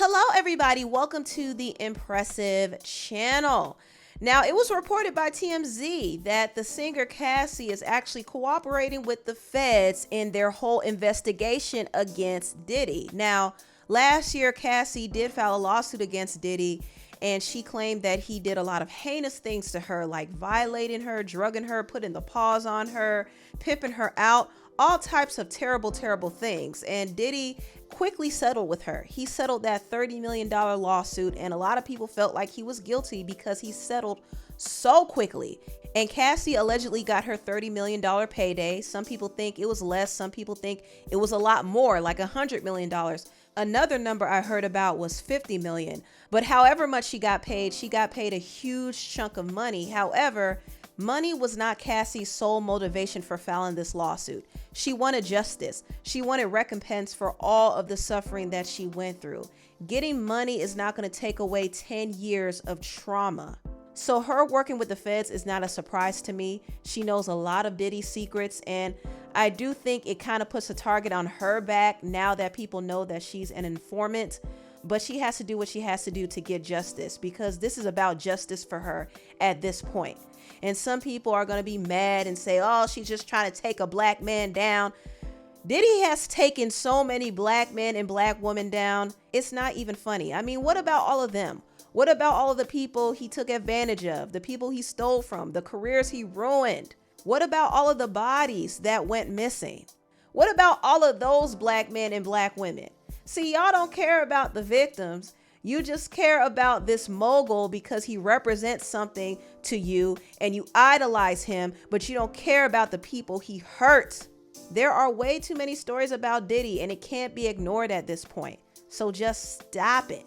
Hello, everybody. Welcome to the Empressive channel. Now, it was reported by TMZ that the singer Cassie is actually cooperating with the feds in their whole investigation against Diddy. Now, last year, Cassie did file a lawsuit against Diddy, and she claimed that he did a lot of heinous things to her, like violating her, drugging her, putting the paws on her, pimping her out, all types of terrible, terrible things. And Diddy quickly settled with her. He settled that $30 million lawsuit, and a lot of people felt like he was guilty because he settled so quickly. And Cassie allegedly got her $30 million payday. Some people think it was less. Some people think it was a lot more, like $100 million. Another number I heard about was $50 million. But however much she got paid a huge chunk of money. However, money was not Cassie's sole motivation for filing this lawsuit. She wanted justice. She wanted recompense for all of the suffering that she went through. Getting money is not going to take away 10 years of trauma. So her working with the feds is not a surprise to me. She knows a lot of Diddy's secrets, and I do think it kind of puts a target on her back now that people know that she's an informant. But she has to do what she has to do to get justice, because this is about justice for her at this point. And some people are going to be mad and say, oh, she's just trying to take a black man down. Diddy has taken so many black men and black women down. It's not even funny. I mean, what about all of them? What about all of the people he took advantage of, the people he stole from, the careers he ruined? What about all of the bodies that went missing? What about all of those black men and black women? See, y'all don't care about the victims. You just care about this mogul because he represents something to you and you idolize him, but you don't care about the people he hurt. There are way too many stories about Diddy, and it can't be ignored at this point. So just stop it.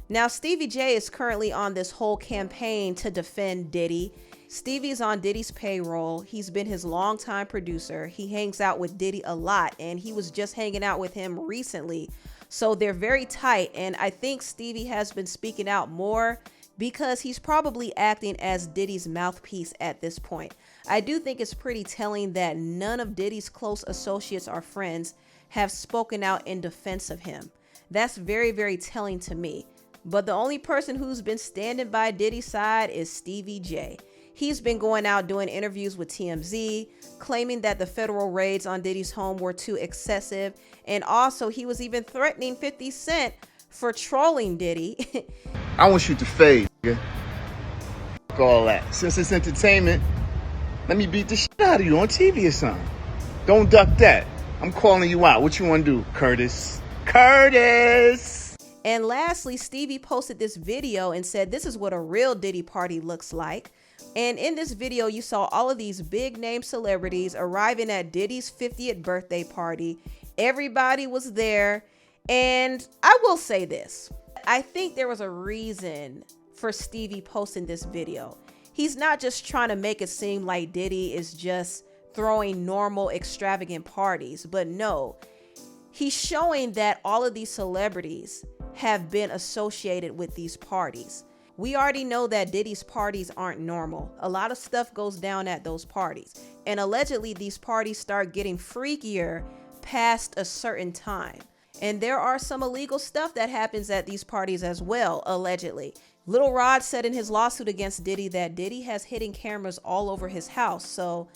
Now, Stevie J is currently on this whole campaign to defend Diddy. Stevie's on Diddy's payroll. He's been his longtime producer. He hangs out with Diddy a lot, and he was just hanging out with him recently. So they're very tight, and I think Stevie has been speaking out more because he's probably acting as Diddy's mouthpiece at this point. I do think it's pretty telling that none of Diddy's close associates or friends have spoken out in defense of him. That's very, very telling to me. But the only person who's been standing by Diddy's side is Stevie J. He's been going out doing interviews with TMZ, claiming that the federal raids on Diddy's home were too excessive. And also, he was even threatening 50 Cent for trolling Diddy. I want you to fade, nigga. Fuck all that. Since it's entertainment, let me beat the shit out of you on TV or something. Don't duck that. I'm calling you out. What you want to do, Curtis? Curtis! And lastly, Stevie posted this video and said, this is what a real Diddy party looks like. And in this video, you saw all of these big name celebrities arriving at Diddy's 50th birthday party. Everybody was there. And I will say this. I think there was a reason for Stevie posting this video. He's not just trying to make it seem like Diddy is just throwing normal, extravagant parties. But no, he's showing that all of these celebrities have been associated with these parties. We already know that Diddy's parties aren't normal. A lot of stuff goes down at those parties. And allegedly, these parties start getting freakier past a certain time. And there are some illegal stuff that happens at these parties as well, allegedly. Lil Rod said in his lawsuit against Diddy that Diddy has hidden cameras all over his house. So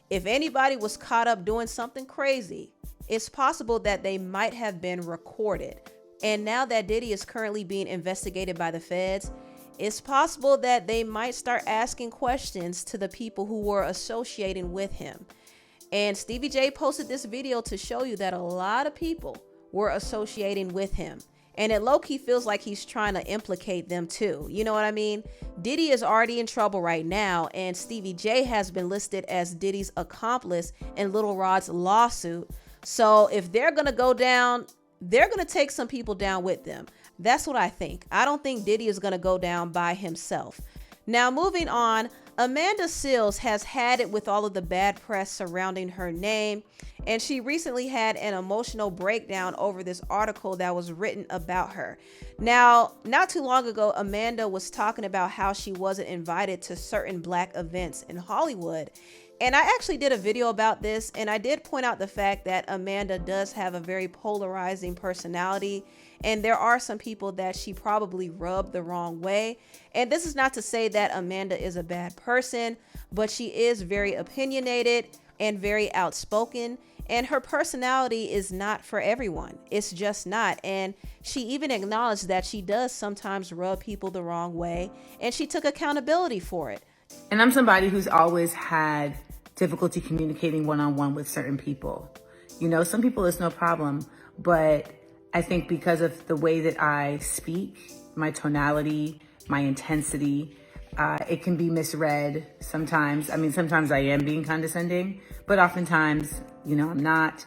if anybody was caught up doing something crazy, it's possible that they might have been recorded. And now that Diddy is currently being investigated by the feds, it's possible that they might start asking questions to the people who were associating with him. And Stevie J posted this video to show you that a lot of people were associating with him. And it low-key feels like he's trying to implicate them too. You know what I mean? Diddy is already in trouble right now, and Stevie J has been listed as Diddy's accomplice in Lil Rod's lawsuit. So if they're going to go down, they're going to take some people down with them. That's what I think. I don't think Diddy is going to go down by himself. Now, moving on, Amanda Seales has had it with all of the bad press surrounding her name, and she recently had an emotional breakdown over this article that was written about her. Now, not too long ago, Amanda was talking about how she wasn't invited to certain black events in Hollywood, And I actually did a video about this, and I did point out the fact that Amanda does have a very polarizing personality, and there are some people that she probably rubbed the wrong way. And this is not to say that Amanda is a bad person, but she is very opinionated and very outspoken, and her personality is not for everyone. It's just not. And she even acknowledged that she does sometimes rub people the wrong way, and she took accountability for it. And I'm somebody who's always had difficulty communicating one-on-one with certain people. You know, some people it's no problem, but I think because of the way that I speak, my tonality, my intensity, it can be misread sometimes. I mean, sometimes I am being condescending, but oftentimes, you know, I'm not.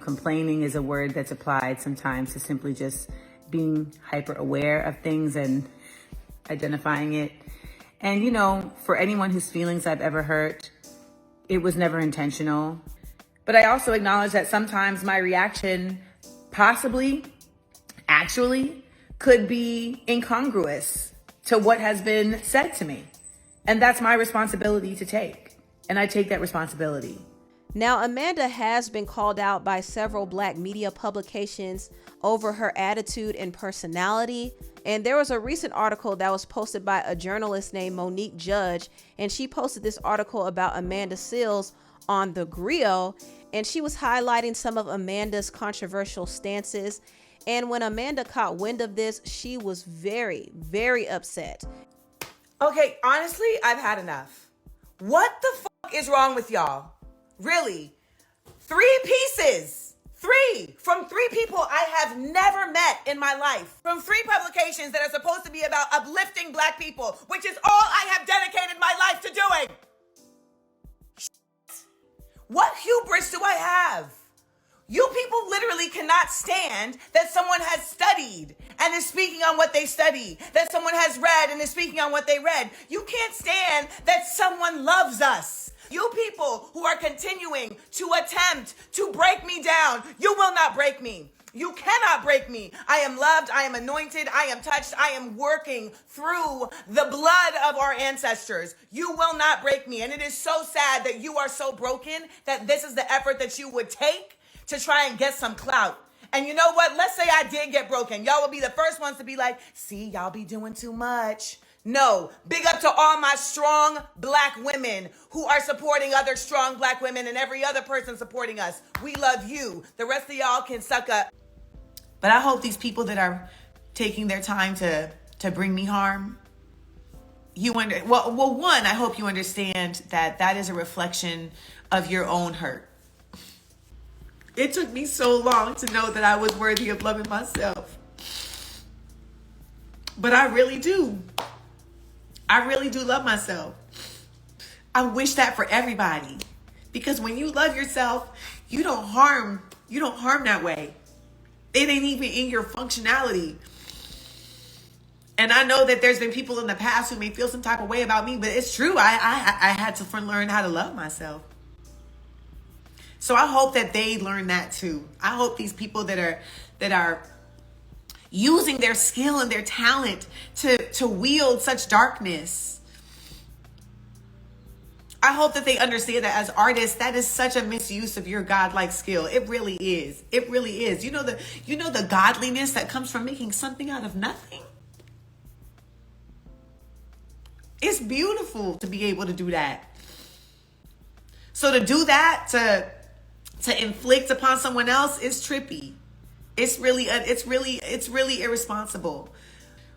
Complaining is a word that's applied sometimes to simply just being hyper aware of things and identifying it. And, you know, for anyone whose feelings I've ever hurt, it was never intentional. But I also acknowledge that sometimes my reaction possibly, actually, could be incongruous to what has been said to me. And that's my responsibility to take. And I take that responsibility. Now, Amanda has been called out by several Black media publications over her attitude and personality. And there was a recent article that was posted by a journalist named Monique Judge, and she posted this article about Amanda Seales on The Grill, and she was highlighting some of Amanda's controversial stances. And when Amanda caught wind of this, she was very, very upset. Okay, honestly, I've had enough. What the fuck is wrong with y'all? Really? 3 pieces. 3 from 3 people I have never met in my life. From 3 publications that are supposed to be about uplifting Black people, which is all I have dedicated my life to doing. What hubris do I have? You people literally cannot stand that someone has studied and is speaking on what they study, that someone has read and is speaking on what they read. You can't stand that someone loves us. You people who are continuing to attempt to break me down, you will not break me. You cannot break me. I am loved. I am anointed. I am touched. I am working through the blood of our ancestors. You will not break me. And it is so sad that you are so broken that this is the effort that you would take to try and get some clout. And you know what? Let's say I did get broken. Y'all will be the first ones to be like, see, y'all be doing too much. No, big up to all my strong Black women who are supporting other strong Black women and every other person supporting us. We love you. The rest of y'all can suck up. But I hope these people that are taking their time to bring me harm, one, I hope you understand that that is a reflection of your own hurt. It took me so long to know that I was worthy of loving myself. But I really do. I really do love myself. I wish that for everybody. Because when you love yourself, you don't harm that way. It ain't even in your functionality. And I know that there's been people in the past who may feel some type of way about me, but it's true. I had to learn how to love myself. So I hope that they learn that too. I hope these people that are using their skill and their talent to wield such darkness, I hope that they understand that as artists, that is such a misuse of your godlike skill. It really is. It really is. You know the godliness that comes from making something out of nothing? It's beautiful to be able to do that. So to do that, to inflict upon someone else is trippy. It's really irresponsible.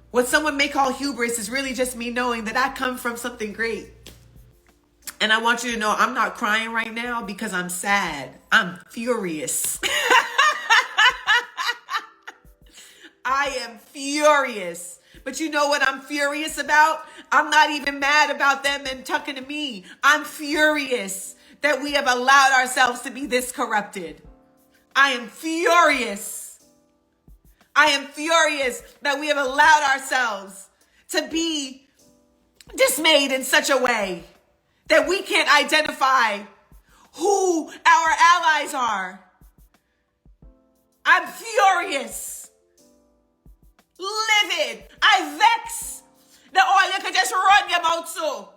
What someone may call hubris is really just me knowing that I come from something great. And I want you to know I'm not crying right now because I'm sad. I'm furious. I am furious. But you know what I'm furious about? I'm not even mad about them and talking to me. I'm furious that we have allowed ourselves to be this corrupted. I am furious. I am furious that we have allowed ourselves to be dismayed in such a way that we can't identify who our allies are. I'm furious. Livid. I vex that all you can just run your mouth so.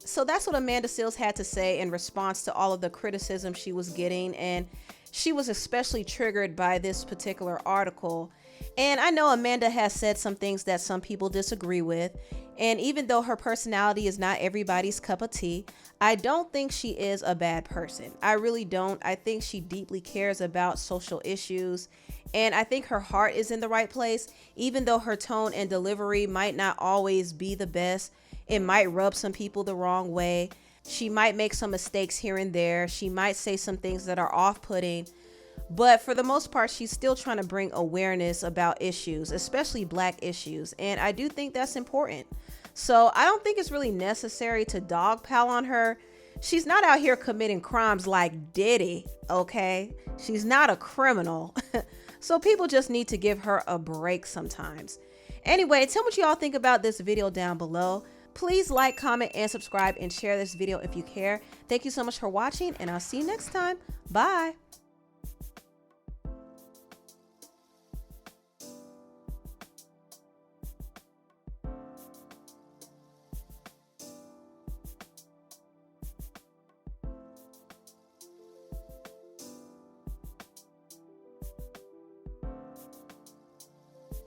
So that's what Amanda Seales had to say in response to all of the criticism she was getting. And she was especially triggered by this particular article. And I know Amanda has said some things that some people disagree with. And even though her personality is not everybody's cup of tea, I don't think she is a bad person. I really don't. I think she deeply cares about social issues. And I think her heart is in the right place, even though her tone and delivery might not always be the best. It might rub some people the wrong way. She might make some mistakes here and there. She might say some things that are off-putting. But for the most part, she's still trying to bring awareness about issues, especially Black issues. And I do think that's important. So I don't think it's really necessary to dogpile on her. She's not out here committing crimes like Diddy, okay? She's not a criminal. So people just need to give her a break sometimes. Anyway, tell me what y'all think about this video down below. Please like, comment, and subscribe, and share this video if you care. Thank you so much for watching, and I'll see you next time. Bye.